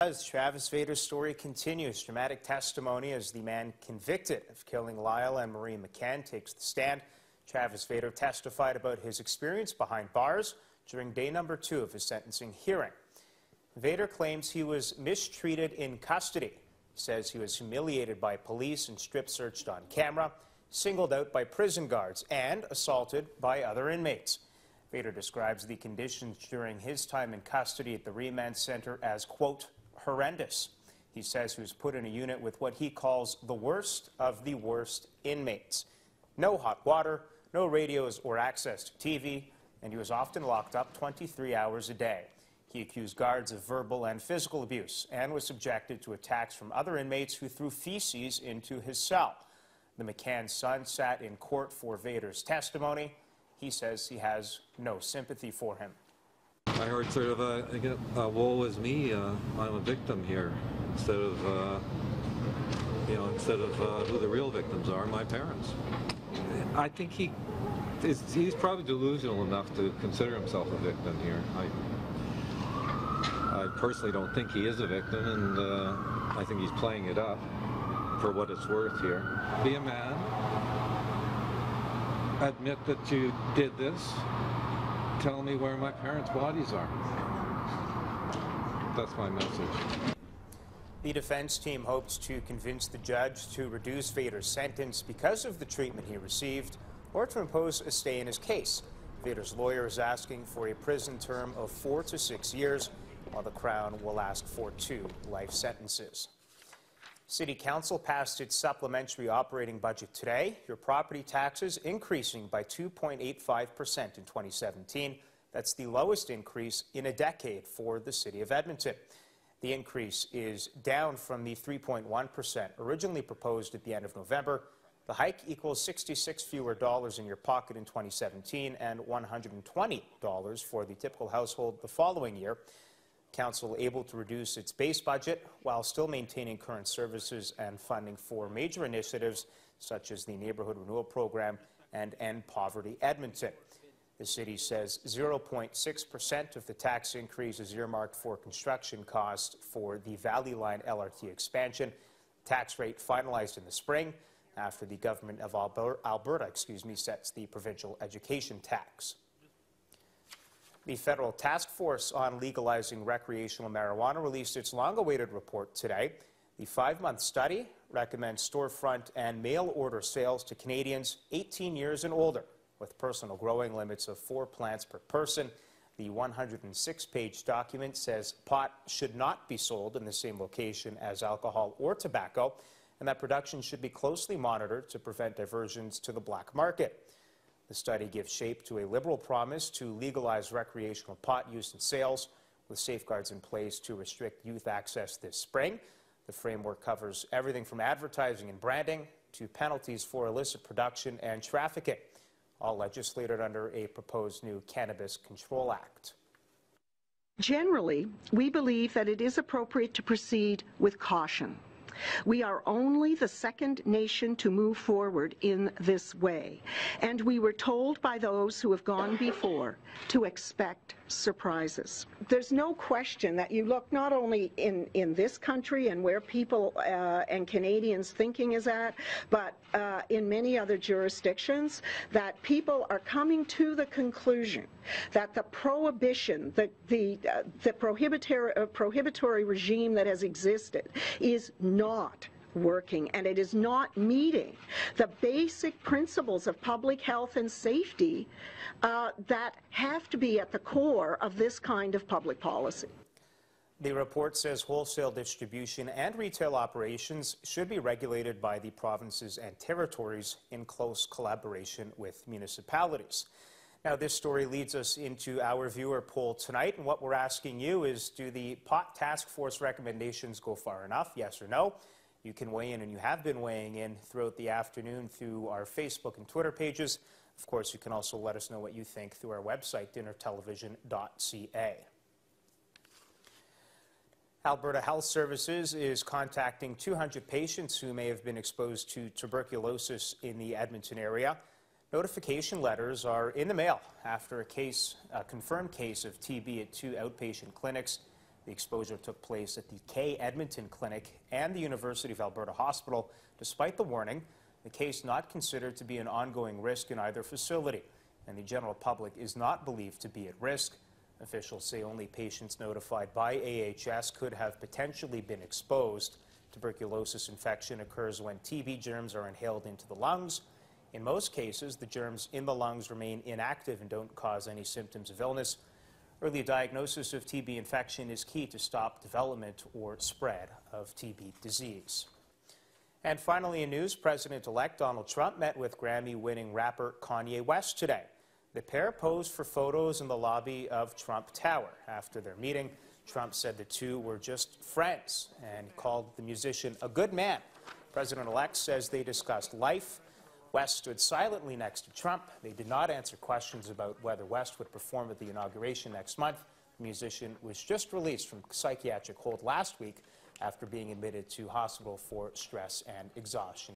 As Travis Vader's story continues, dramatic testimony as the man convicted of killing Lyle and Marie McCann takes the stand. Travis Vader testified about his experience behind bars during day number 2 of his sentencing hearing. Vader claims he was mistreated in custody. He says he was humiliated by police and strip searched on camera, singled out by prison guards, and assaulted by other inmates. Vader describes the conditions during his time in custody at the remand center as, quote, horrendous. He says he was put in a unit with what he calls the worst of the worst inmates. No hot water, no radios or access to TV, and he was often locked up 23 hours a day. He accused guards of verbal and physical abuse and was subjected to attacks from other inmates who threw feces into his cell. The McCann son sat in court for Vader's testimony. He says he has no sympathy for him. I heard sort of woe is me, I'm a victim here, instead of who the real victims are, my parents. I think he's probably delusional enough to consider himself a victim here. I personally don't think he is a victim, and I think he's playing it up for what it's worth here. Be a man, admit that you did this, tell me where my parents' bodies are. That's my message. The defense team hopes to convince the judge to reduce Vader's sentence because of the treatment he received, or to impose a stay in his case. Vader's lawyer is asking for a prison term of 4 to 6 years, while the Crown will ask for 2 life sentences. City Council passed its supplementary operating budget today. Your property taxes increasing by 2.85% in 2017. That's the lowest increase in a decade for the City of Edmonton. The increase is down from the 3.1% originally proposed at the end of November. The hike equals 66 fewer dollars in your pocket in 2017 and $120 for the typical household the following year. Council able to reduce its base budget while still maintaining current services and funding for major initiatives such as the Neighborhood Renewal Program and End Poverty Edmonton. The city says 0.6% of the tax increase is earmarked for construction costs for the Valley Line LRT expansion. Tax rate finalized in the spring after the government of Alberta sets the provincial education tax. The Federal Task Force on Legalizing Recreational Marijuana released its long-awaited report today. The 5-month study recommends storefront and mail-order sales to Canadians 18 years and older, with personal growing limits of 4 plants per person. The 106-page document says pot should not be sold in the same location as alcohol or tobacco, and that production should be closely monitored to prevent diversions to the black market. The study gives shape to a Liberal promise to legalize recreational pot use and sales, with safeguards in place to restrict youth access this spring. The framework covers everything from advertising and branding to penalties for illicit production and trafficking, all legislated under a proposed new Cannabis Control Act. Generally, we believe that it is appropriate to proceed with caution. We are only the second nation to move forward in this way, and we were told by those who have gone before to expect surprises. There's no question that you look not only in this country and where people and Canadians' thinking is at, but in many other jurisdictions, that people are coming to the conclusion that the prohibition, the prohibitory regime that has existed is not working, and it is not meeting the basic principles of public health and safety that have to be at the core of this kind of public policy. The report says wholesale distribution and retail operations should be regulated by the provinces and territories in close collaboration with municipalities. Now, this story leads us into our viewer poll tonight, and what we're asking you is, do the pot task force recommendations go far enough, yes or no? You can weigh in, and you have been weighing in throughout the afternoon through our Facebook and Twitter pages. Of course, you can also let us know what you think through our website, dinnertelevision.ca. Alberta Health Services is contacting 200 patients who may have been exposed to tuberculosis in the Edmonton area. Notification letters are in the mail after a confirmed case of TB at 2 outpatient clinics. The exposure took place at the K Edmonton Clinic and the University of Alberta Hospital. Despite the warning, the case not considered to be an ongoing risk in either facility, and the general public is not believed to be at risk. Officials say only patients notified by AHS could have potentially been exposed. Tuberculosis infection occurs when TB germs are inhaled into the lungs. In most cases, the germs in the lungs remain inactive and don't cause any symptoms of illness. Early diagnosis of TB infection is key to stop development or spread of TB disease. And finally in news, President-elect Donald Trump met with Grammy-winning rapper Kanye West today. The pair posed for photos in the lobby of Trump Tower. After their meeting, Trump said the two were just friends and called the musician a good man. President-elect says they discussed life. West stood silently next to Trump. They did not answer questions about whether West would perform at the inauguration next month. The musician was just released from psychiatric hold last week after being admitted to hospital for stress and exhaustion.